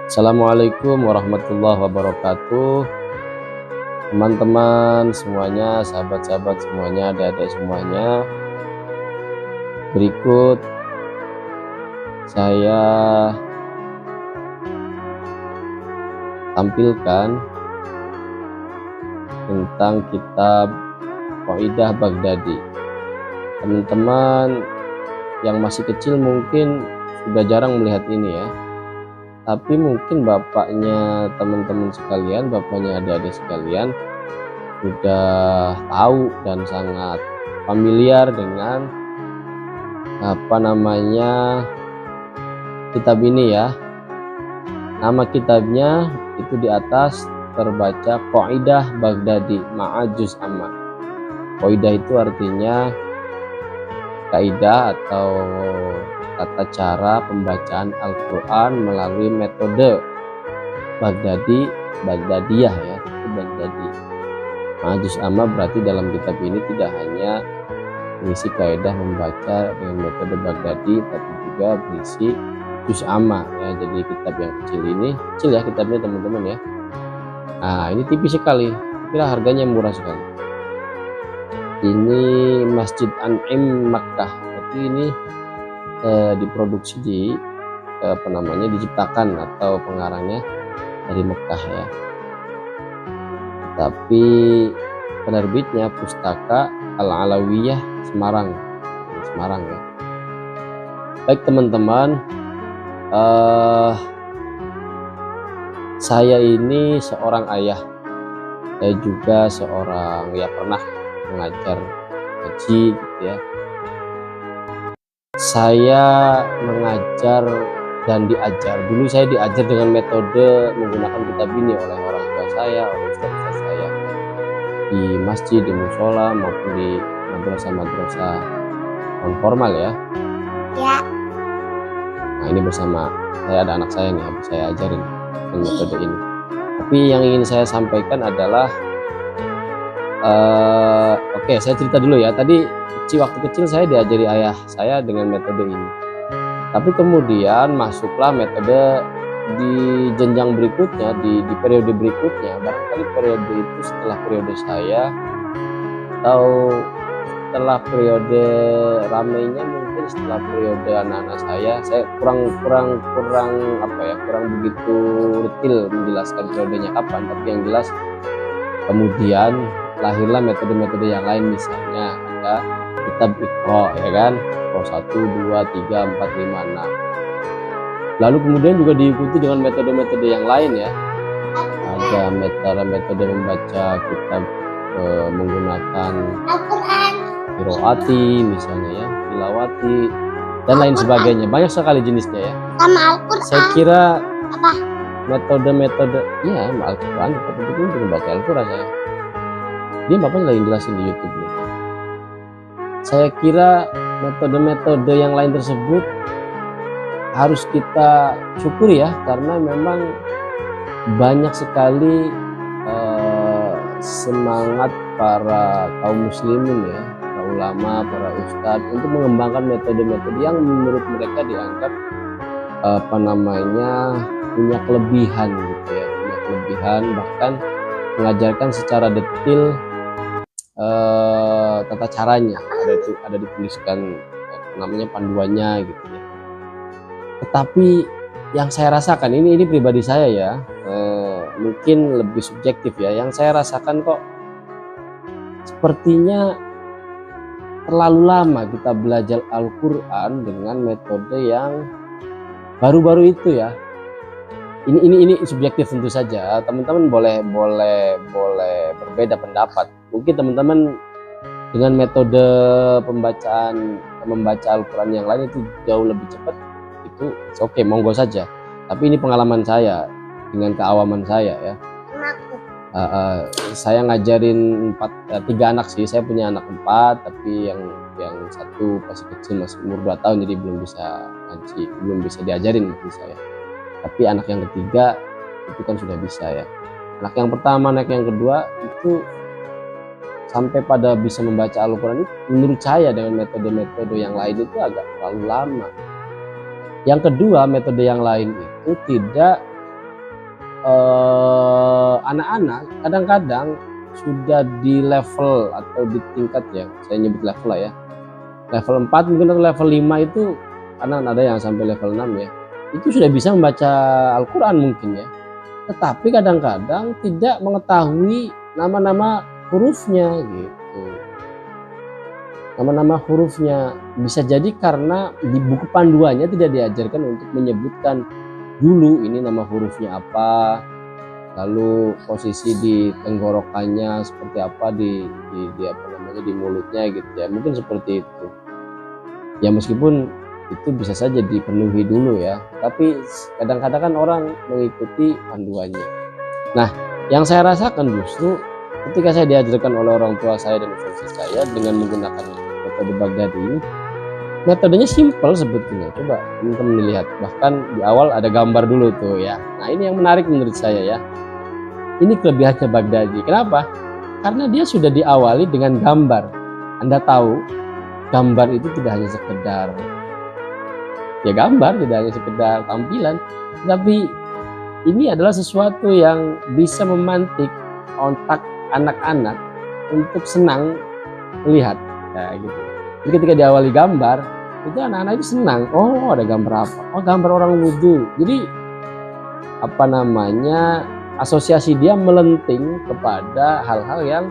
Assalamualaikum warahmatullahi wabarakatuh. Teman-teman semuanya, sahabat-sahabat semuanya, adik-adik semuanya. Berikut saya tampilkan tentang kitab Qaidah Baghdadi. Teman-teman yang masih kecil mungkin sudah jarang melihat ini ya. Tapi mungkin bapaknya teman-teman sekalian, bapaknya adik-adik sekalian sudah tahu dan sangat familiar dengan kitab ini ya. Nama kitabnya itu di atas terbaca Qaidah Baghdadi ma'a Juz Amma. Qaidah itu artinya kaidah atau tata cara pembacaan Al-Quran melalui metode Baghdadiyah ya, itu Baghdadi. Juz Amma berarti dalam kitab ini tidak hanya berisi kaidah membaca dengan metode Baghdadi, tapi juga berisi Juz Amma ya. Jadi kitab yang kecil ini, kecil ya kitabnya teman-teman ya. Nah ini tipis sekali, kira harganya murah sekali. Ini Masjid An'im Makkah, berarti ini diproduksi diciptakan atau pengarangnya dari Mekah ya. Tapi penerbitnya Pustaka Al-Alawiyah Semarang ya. Baik teman-teman, saya ini seorang ayah, saya juga seorang pernah mengajar ngaji gitu ya. Saya mengajar dan diajar. Dulu saya diajar dengan metode menggunakan kitab ini oleh orang tua saya, oleh ustaz-ustaz saya di masjid, di musola maupun di madrasah-madrasah non formal ya. Ya. Nah ini bersama saya ada anak saya nih, habis saya ajarin dengan metode ini. Tapi yang ingin saya sampaikan adalah oke, saya cerita dulu ya. Tadi waktu kecil saya diajari ayah saya dengan metode ini. Tapi kemudian masuklah metode di jenjang berikutnya, di periode berikutnya. Barangkali periode itu setelah periode saya atau setelah periode ramainya, mungkin setelah periode anak-anak saya kurang begitu detail menjelaskan periodenya kapan. Tapi yang jelas kemudian lahirlah metode-metode yang lain, misalnya ada kitab Iqra ya kan, Iqra 1, 2, 3, 4, 5, 6. Lalu kemudian juga diikuti dengan metode-metode yang lain ya. Ada metode membaca kitab menggunakan qiraati misalnya ya, tilawati dan lain sebagainya. Banyak sekali jenisnya ya. Sama Al-Quran. Saya kira apa? Metode-metode ya Al-Quran, tapi itu untuk membaca Al-Quran saya. Dia bapaknya lagi jelasin di YouTube nih. Saya kira metode-metode yang lain tersebut harus kita syukuri ya, karena memang banyak sekali semangat para kaum muslimin ya, para ulama, para ustadz untuk mengembangkan metode-metode yang menurut mereka dianggap punya kelebihan gitu ya, punya kelebihan, bahkan mengajarkan secara detail tata caranya, ada dituliskan panduannya gitu ya. Tetapi yang saya rasakan ini pribadi saya ya, mungkin lebih subjektif ya, yang saya rasakan kok sepertinya terlalu lama kita belajar Al-Quran dengan metode yang baru-baru itu ya. Ini subjektif tentu saja, teman-teman boleh berbeda pendapat. Mungkin teman-teman dengan metode membaca Al-Quran yang lain itu jauh lebih cepat, itu oke, monggo saja. Tapi ini pengalaman saya dengan keawaman saya ya. Saya ngajarin 3 anak sih, saya punya anak 4, tapi yang satu masih kecil, masih umur 2 tahun, jadi belum bisa ngaji, belum bisa diajarin gitu saya. Tapi anak yang ketiga itu kan sudah bisa ya. Anak yang pertama, anak yang kedua itu sampai pada bisa membaca Al-Quran itu menurut saya dengan metode-metode yang lain itu agak terlalu lama. Yang kedua, metode yang lain itu tidak anak-anak kadang-kadang sudah di level atau di tingkat ya, saya nyebut level lah ya, level 4 mungkin atau level 5 itu, karena ada yang sampai level 6 ya, itu sudah bisa membaca Al-Quran mungkin ya, tetapi kadang-kadang tidak mengetahui nama-nama hurufnya gitu. Nama-nama hurufnya bisa jadi karena di buku panduannya tidak diajarkan untuk menyebutkan dulu ini nama hurufnya apa, lalu posisi di tenggorokannya seperti apa, di apa namanya, di mulutnya gitu ya, mungkin seperti itu ya. Meskipun itu bisa saja dipenuhi dulu ya, tapi kadang-kadang kan orang mengikuti panduannya. Nah, yang saya rasakan justru ketika saya diajarkan oleh orang tua saya dan ustaz saya dengan menggunakan metode Baghdadi ini, metodenya simpel sebetulnya. Coba teman-teman lihat, bahkan di awal ada gambar dulu tuh ya. Nah, ini yang menarik menurut saya ya. Ini kelebihannya Baghdadi. Kenapa? Karena dia sudah diawali dengan gambar. Anda tahu, gambar itu tidak hanya sekedar ya gambar, tidak hanya sekedar tampilan, tapi ini adalah sesuatu yang bisa memantik otak anak-anak untuk senang melihat. Ya, gitu. Jadi ketika diawali gambar, itu anak-anak itu senang. Oh, ada gambar apa? Oh, gambar orang wudhu. Jadi apa namanya, asosiasi dia melenting kepada hal-hal yang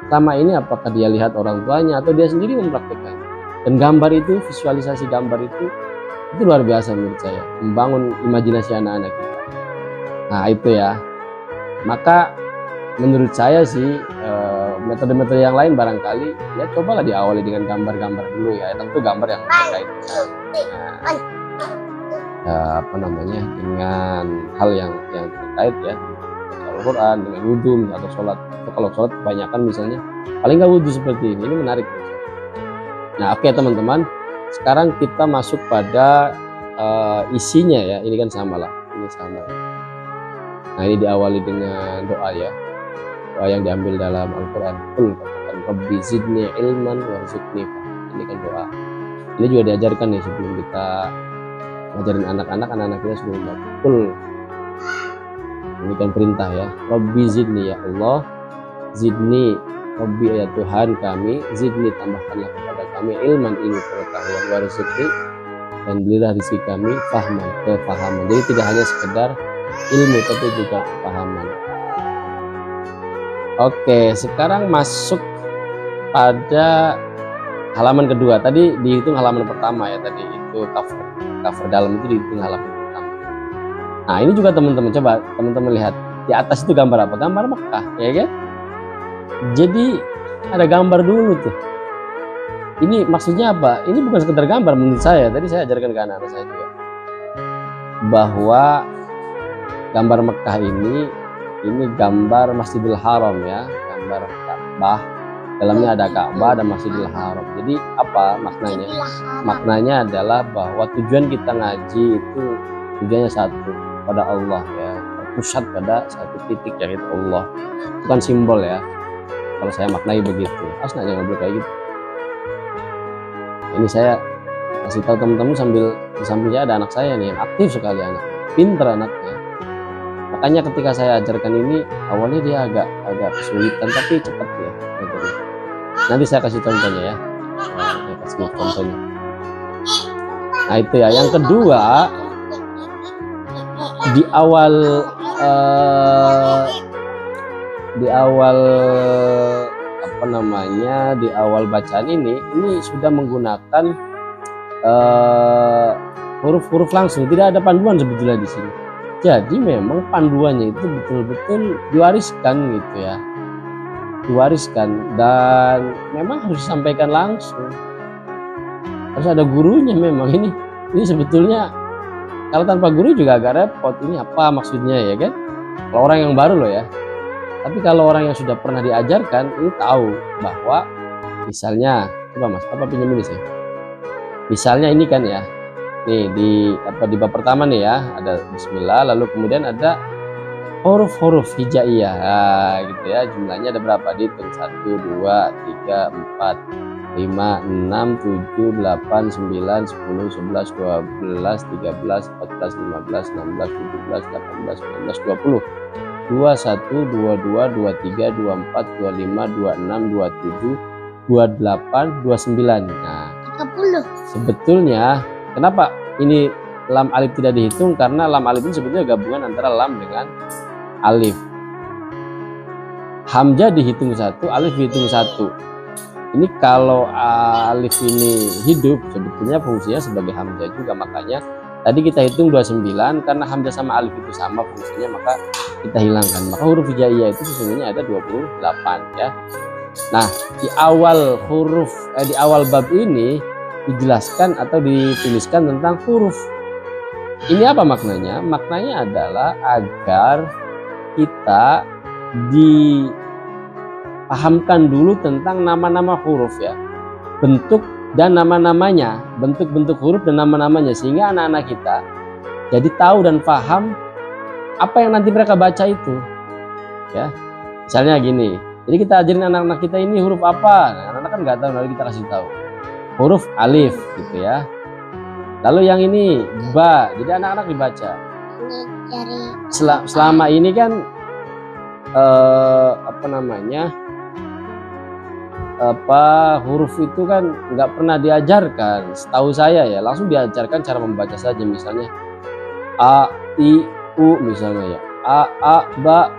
selama ini apakah dia lihat orang tuanya atau dia sendiri mempraktikkannya. Dan gambar itu, visualisasi gambar itu luar biasa menurut saya, membangun imajinasi anak-anak kita. Nah itu ya, maka menurut saya sih metode-metode yang lain barangkali ya cobalah diawali dengan gambar-gambar dulu ya, tentu gambar yang terkait apa namanya, dengan hal yang terkait ya, Al-Quran, dengan wudhu atau sholat. Atau kalau sholat kebanyakan misalnya paling nggak wudhu seperti ini menarik. Nah oke teman-teman, sekarang kita masuk pada isinya ya. Ini kan sama lah, ini sama. Nah ini diawali dengan doa ya, doa yang diambil dalam Al-Quran. Qul, katakan Rabbi zidni ilman warzuqni. Ini kan doa. Ini juga diajarkan nih sebelum kita ngajarin anak-anak kita sebelum baca. Qul, ini kan perintah ya. Rabbi zidni, ya Allah, zidni, Rabbi ya Tuhan kami, zidni tambahkanlah kepada kami ilman, ilmu pengetahuan, warzuqni, dan berilah rezeki kami fahman, kefahaman. Jadi tidak hanya sekedar ilmu tapi juga kepahaman. Oke, sekarang masuk pada halaman kedua. Tadi dihitung halaman pertama ya, tadi itu cover dalam itu dihitung halaman pertama. Nah ini juga teman-teman, coba teman-teman lihat di atas itu gambar apa? Gambar Mekah ya kan? Jadi ada gambar dulu tuh. Ini maksudnya apa? Ini bukan sekedar gambar menurut saya. Tadi saya ajarkan ke anak-anak saya juga bahwa gambar Mekah ini gambar Masjidil Haram ya, gambar Ka'bah. Dalamnya ada Ka'bah, ada Masjidil Haram. Jadi apa maknanya? Maknanya adalah bahwa tujuan kita ngaji itu tujuannya satu, pada Allah ya, terpusat pada satu titik yaitu Allah. Bukan simbol ya. Kalau saya maknai begitu, aslinya nggak boleh kayak gitu. Ini saya kasih tahu teman-teman sambil di sampingnya ada anak saya nih yang aktif sekali, anak pinter anaknya. Makanya ketika saya ajarkan ini awalnya dia agak kesulitan tapi cepat ya. Nanti saya kasih contohnya ya. Saya kasih contohnya. Nah itu ya. Yang kedua, di awal bacaan ini sudah menggunakan huruf-huruf langsung, tidak ada panduan sebetulnya di sini. Jadi memang panduannya itu betul-betul diwariskan gitu ya, dan memang harus disampaikan langsung, harus ada gurunya. Memang ini sebetulnya kalau tanpa guru juga agak repot. Ini apa maksudnya ya kan? Kalau orang yang baru loh ya. Tapi kalau orang yang sudah pernah diajarkan, ini tahu bahwa misalnya, coba mas, apa pinjam ini sih? Misalnya ini kan ya, nih di bab pertama nih ya, ada Bismillah, lalu kemudian ada huruf-huruf hijaiyah, gitu ya. Jumlahnya ada berapa? Dihitung 1, 2, 3, 4, 5, 6, 7, 8, 9, 10, 11, 12, 13, 14, 15, 16, 17, 18, 19, 20. 21, 22, 23, 24, 25, 26, 27, 28, 29. Nah, 30. sebetulnya kenapa ini lam alif tidak dihitung? Karena lam alif ini sebetulnya gabungan antara lam dengan alif. Hamzah dihitung satu, alif dihitung satu. Ini kalau alif ini hidup, sebetulnya fungsinya sebagai hamzah juga. Makanya tadi kita hitung 29, karena hamzah sama alif itu sama fungsinya, maka kita hilangkan. Maka huruf hijaiyah itu sesungguhnya ada 28 ya. Nah, di awal bab ini dijelaskan atau dituliskan tentang huruf. Ini apa maknanya? Maknanya adalah agar kita dipahamkan dulu tentang nama-nama huruf ya, bentuk dan nama-namanya, bentuk-bentuk huruf dan nama-namanya, sehingga anak-anak kita jadi tahu dan paham apa yang nanti mereka baca itu ya. Misalnya gini, jadi kita ajarin anak-anak kita ini huruf apa, nah, anak-anak kan nggak tahu, lalu kita kasih tahu huruf alif gitu ya. Lalu yang ini ba, jadi anak-anak dibaca. Selama ini kan huruf itu kan nggak pernah diajarkan, setahu saya ya, langsung diajarkan cara membaca saja. Misalnya a, i, u misalnya ya, a, ba,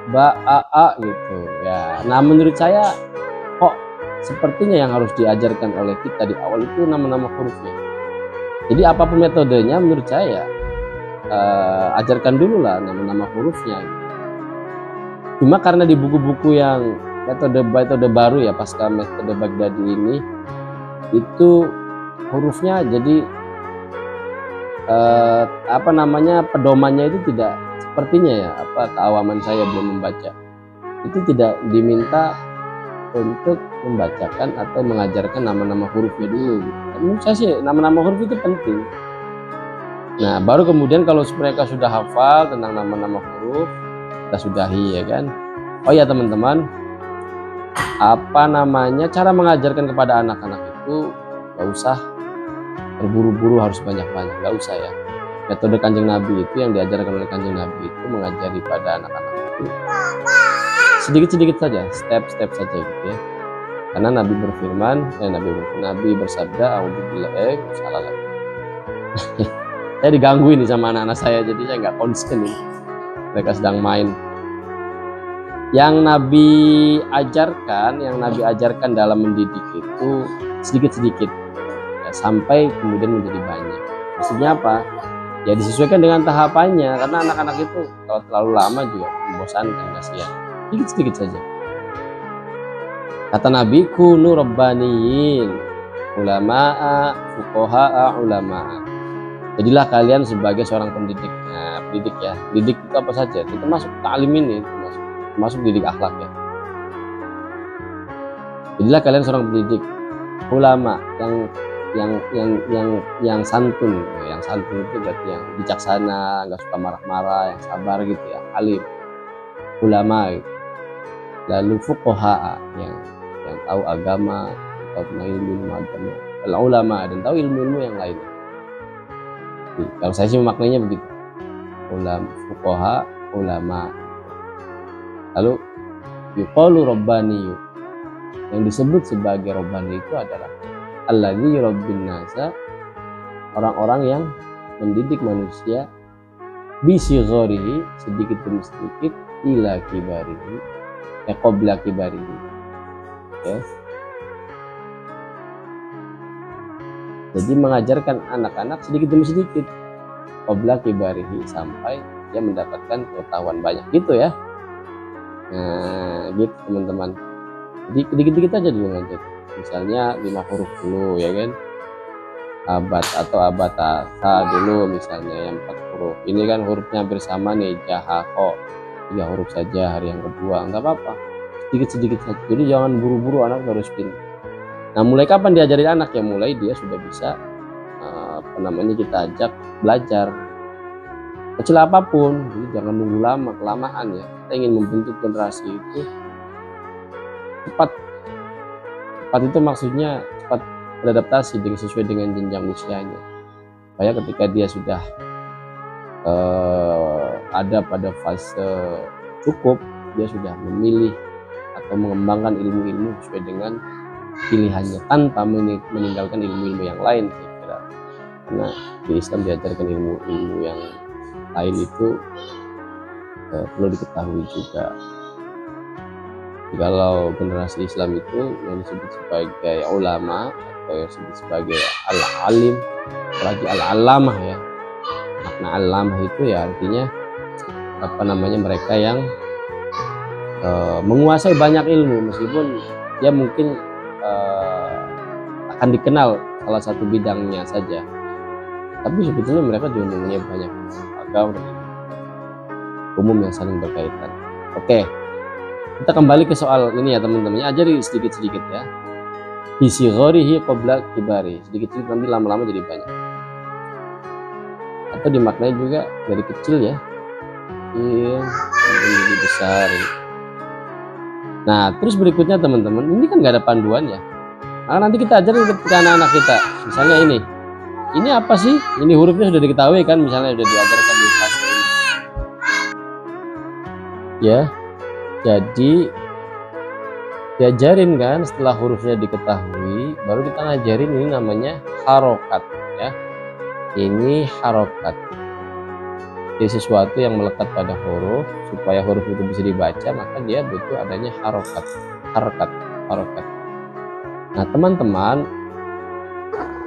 a gitu ya. Nah, menurut saya kok sepertinya yang harus diajarkan oleh kita di awal itu nama-nama hurufnya. Jadi apapun metodenya, menurut saya ajarkan dulu lah nama-nama hurufnya. Cuma karena di buku-buku yang metode baru ya, pasca metode Baghdadi ini, itu hurufnya jadi pedomannya itu tidak sepertinya ya, keawaman saya belum membaca, itu tidak diminta untuk membacakan atau mengajarkan nama-nama hurufnya dulu. Menurut saya sih nama-nama huruf itu penting. Nah, baru kemudian kalau mereka sudah hafal tentang nama-nama huruf, kita sudahi ya kan. Oh ya teman-teman, cara mengajarkan kepada anak-anak itu gak usah terburu-buru harus banyak-banyak, gak usah ya. Metode Kanjeng Nabi itu, yang diajarkan oleh Kanjeng Nabi itu mengajari pada anak-anak itu sedikit-sedikit saja, step-step saja gitu ya. Karena Nabi berfirman, Nabi bersabda, salah lagi. Saya digangguin nih sama anak-anak saya, jadi saya nggak konsen nih. Mereka sedang main. Yang Nabi ajarkan dalam mendidik itu sedikit-sedikit ya, sampai kemudian menjadi banyak. Maksudnya apa? Ya disesuaikan dengan tahapannya, karena anak-anak itu kalau terlalu lama juga membosankan, kasihan. Sedikit-sedikit saja. Kata Nabi, kunu rabbaniyin, ulama'a, fuqaha'a, ulama'a. Jadilah kalian sebagai seorang pendidik. Nah, pendidik ya. Didik itu apa saja? Itu termasuk ta'lim ini, termasuk didik akhlak ya. Jadilah kalian seorang pendidik, ulama yang santun. Yang santun itu berarti yang bijaksana, nggak suka marah-marah, yang sabar gitu ya, alim. Ulama gitu. Lalu fuqaha yang tahu agama, tahu tentang ilmu agama. Ulama dan tahu ilmu-ilmu yang lain. Kalau saya sih maknanya begitu. Fuqaha, ulama. Lalu yuqalu rabbani. Yang disebut sebagai rabbani itu adalah alladzi yurabbin nasa, orang-orang yang mendidik manusia bisigharihi, sedikit demi sedikit, ila kibarihi, qabla kibarihi. Ya. Jadi mengajarkan anak-anak sedikit demi sedikit, qabla kibarihi, sampai dia mendapatkan pengetahuan banyak gitu ya. Nah, gitu teman-teman. Jadi dikit-dikit aja dulu ngajar. Misalnya 5 huruf dulu ya kan. Abad atau abatasa dulu misalnya yang 4 huruf. Ini kan hurufnya hampir sama nih, jahako. 3 huruf saja hari yang kedua, enggak apa-apa. Sedikit-sedikit saja. Jadi jangan buru-buru, anak harus pintar. Nah, mulai kapan diajarin anak ya? Mulai dia sudah bisa kita ajak belajar. Kecil apapun, jadi jangan nunggu lama, kelamaan ya. Kita ingin membentuk generasi itu cepat. Cepat itu maksudnya cepat beradaptasi sesuai dengan jenjang usianya. Supaya ketika dia sudah ada pada fase cukup, dia sudah memilih atau mengembangkan ilmu-ilmu sesuai dengan pilihannya tanpa meninggalkan ilmu-ilmu yang lain, saya kira. Karena di Islam diajarkan ilmu-ilmu yang lain itu perlu diketahui juga. Jadi kalau generasi Islam itu yang disebut sebagai ulama atau yang disebut sebagai al-alim, apalagi al-alamah ya. Makna alamah itu ya artinya mereka yang menguasai banyak ilmu, meskipun dia mungkin akan dikenal salah satu bidangnya saja, tapi sebetulnya mereka juga mempunyai banyak agama dan umum yang saling berkaitan. Oke, kita kembali ke soal ini ya teman-teman, ajari sedikit-sedikit ya. Bisigharihi qabla kibari, sedikit-sedikit nanti lama-lama jadi banyak. Atau dimaknai juga dari kecil ya, kecil menjadi besar. Nah terus berikutnya teman-teman, ini kan nggak ada panduan ya. Nah, nanti kita ajarin ke anak-anak kita, misalnya ini apa sih? Ini hurufnya sudah diketahui kan, misalnya sudah diajarkan di fase ini. Ya, jadi diajarin kan setelah hurufnya diketahui, baru kita ngajarin ini namanya harokat ya. Ini harokat, jadi sesuatu yang melekat pada huruf. Supaya huruf itu bisa dibaca, maka dia butuh adanya harokat. Nah teman-teman,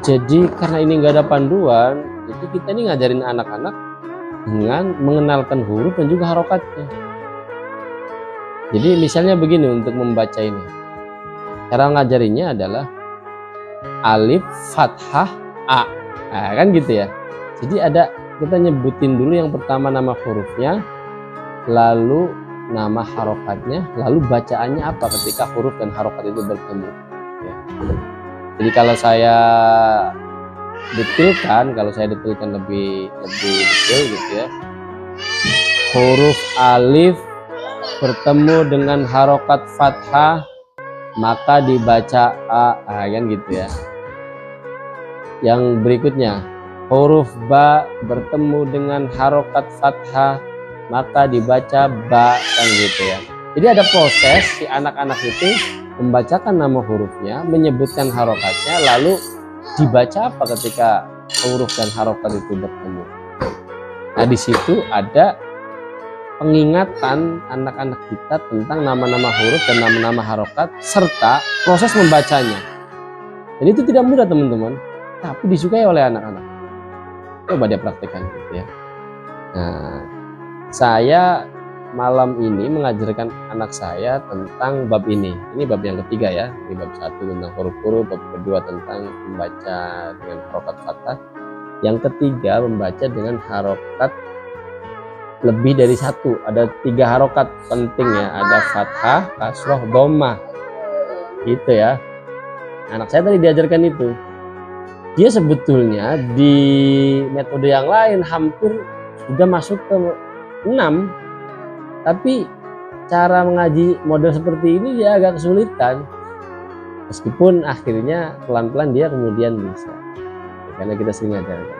jadi karena ini nggak ada panduan, jadi kita ini ngajarin anak-anak dengan mengenalkan huruf dan juga harokatnya. Jadi misalnya begini, untuk membaca ini, cara ngajarinnya adalah alif fathah a. Nah, kan gitu ya. Jadi kita nyebutin dulu yang pertama nama hurufnya, lalu nama harokatnya, lalu bacaannya apa ketika huruf dan harokat itu bertemu ya. Jadi kalau saya detilkan lebih detail gitu ya, huruf alif bertemu dengan harokat fathah maka dibaca a, kan gitu ya. Yang berikutnya, huruf ba bertemu dengan harokat fathah maka dibaca ba, kan gitu ya. Jadi ada proses si anak-anak itu membacakan nama hurufnya, menyebutkan harokatnya, lalu dibaca apa ketika huruf dan harokat itu bertemu. Nah di situ ada pengingatan anak-anak kita tentang nama-nama huruf dan nama-nama harokat serta proses membacanya. Dan itu tidak mudah teman-teman, tapi disukai oleh anak-anak. Coba dia praktekkan gitu ya. Nah, saya malam ini mengajarkan anak saya tentang bab ini. Ini bab yang ketiga ya. Ini bab 1 tentang huruf-huruf, bab kedua tentang membaca dengan harokat fathah. Yang ketiga membaca dengan harokat lebih dari 1. Ada 3 harokat penting ya. Ada fathah, kasroh, dhammah. Gitu ya. Anak saya tadi diajarkan itu. Dia sebetulnya di metode yang lain hampir sudah masuk ke 6, tapi cara mengaji model seperti ini dia agak kesulitan, meskipun akhirnya pelan-pelan dia kemudian bisa, karena kita sering ajarkan.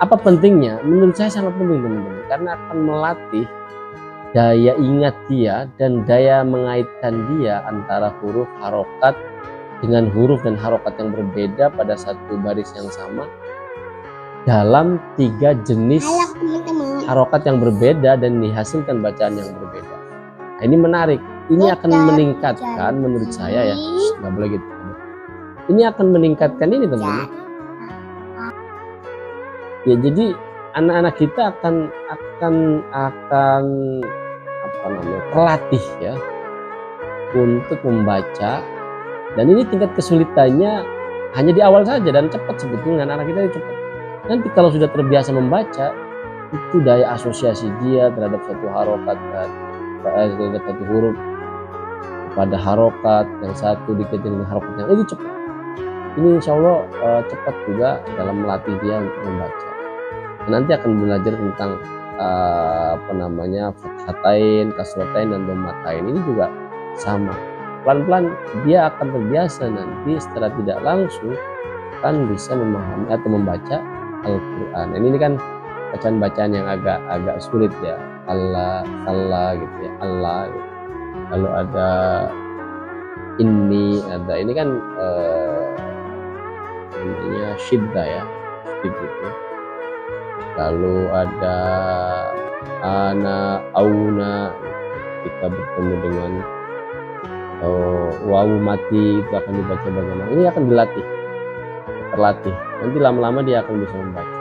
Apa pentingnya? Menurut saya sangat penting teman-teman, karena akan melatih daya ingat dia dan daya mengaitkan dia antara huruf harokat dengan huruf dan harokat yang berbeda pada satu baris yang sama dalam 3 jenis harokat yang berbeda dan dihasilkan bacaan yang berbeda. Nah, ini menarik. Ini akan meningkatkan, menurut saya ya, nggak boleh gitu. Ini akan meningkatkan ini teman-teman. Ya jadi anak-anak kita akan terlatih ya untuk membaca. Dan ini tingkat kesulitannya hanya di awal saja dan cepat sebetulnya, anak-anak kita ini cepat. Nanti kalau sudah terbiasa membaca, itu daya asosiasi dia terhadap satu harokat, terhadap satu huruf pada harokat yang satu dikaitkan dengan harokat yang itu cepat. Ini insya Allah cepat juga dalam melatih dia untuk membaca. Dan nanti akan belajar tentang fathatain, kasratain, dan dhammatain. Ini juga sama. pelan-pelan dia akan terbiasa, nanti secara tidak langsung kan bisa memahami atau membaca Al-Quran. Ini kan bacaan-bacaan yang agak sulit ya, Allah gitu ya, Allah gitu. Lalu ada ini kan namanya syiddah ya, gitu. Lalu ada auna kita bertemu dengan wawu mati itu akan dibaca bagaimana. Ini akan terlatih. Nanti lama-lama dia akan bisa membaca.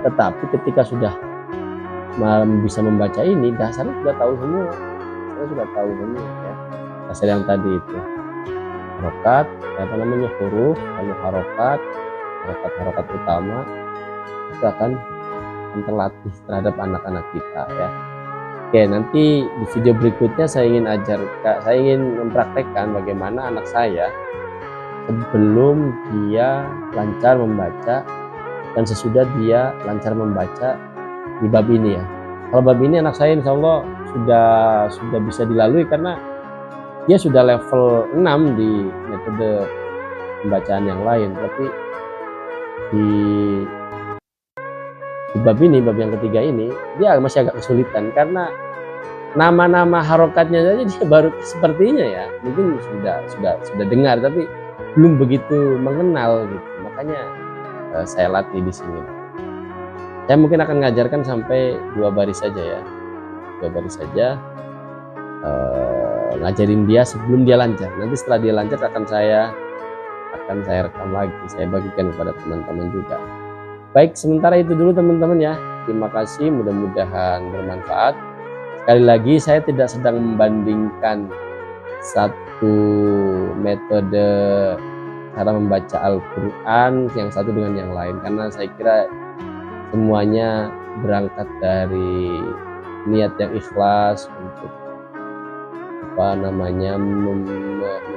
Tetapi ketika sudah bisa membaca ini, dasarnya sudah tahu semua. Ya. Dasar yang tadi itu harokat, huruf, lalu harokat utama itu akan terlatih terhadap anak-anak kita ya. Oke, nanti di video berikutnya saya ingin mempraktekkan bagaimana anak saya sebelum dia lancar membaca dan sesudah dia lancar membaca di bab ini ya. Kalau bab ini anak saya insya Allah sudah bisa dilalui karena dia sudah level 6 di metode pembacaan yang lain, tapi di bab yang ketiga ini dia masih agak kesulitan karena nama-nama harokatnya saja dia baru sepertinya ya, mungkin sudah dengar tapi belum begitu mengenal gitu. Makanya saya latih di sini. Saya mungkin akan mengajarkan sampai 2 baris saja ya, 2 baris saja, ngajarin dia sebelum dia lancar. Nanti setelah dia lancar akan saya rekam lagi, saya bagikan kepada teman-teman juga. Baik, sementara itu dulu teman-teman ya. Terima kasih, mudah-mudahan bermanfaat. Sekali lagi saya tidak sedang membandingkan satu metode cara membaca Al-Quran yang satu dengan yang lain, karena saya kira semuanya berangkat dari niat yang ikhlas untuk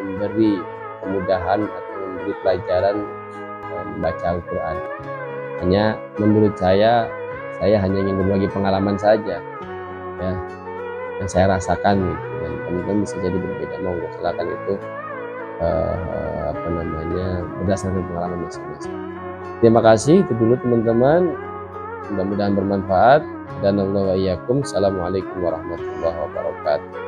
memberi kemudahan atau memberi pelajaran membaca Al-Quran. Hanya menurut saya hanya ingin berbagi pengalaman saja ya, yang saya rasakan gitu, dan teman-teman bisa jadi berbeda, monggo silakan itu berdasarkan pengalaman masing-masing. Terima kasih, itu dulu teman-teman, mudah-mudahan bermanfaat. Dan Allah wa iyyakum. Assalamualaikum warahmatullahi wabarakatuh.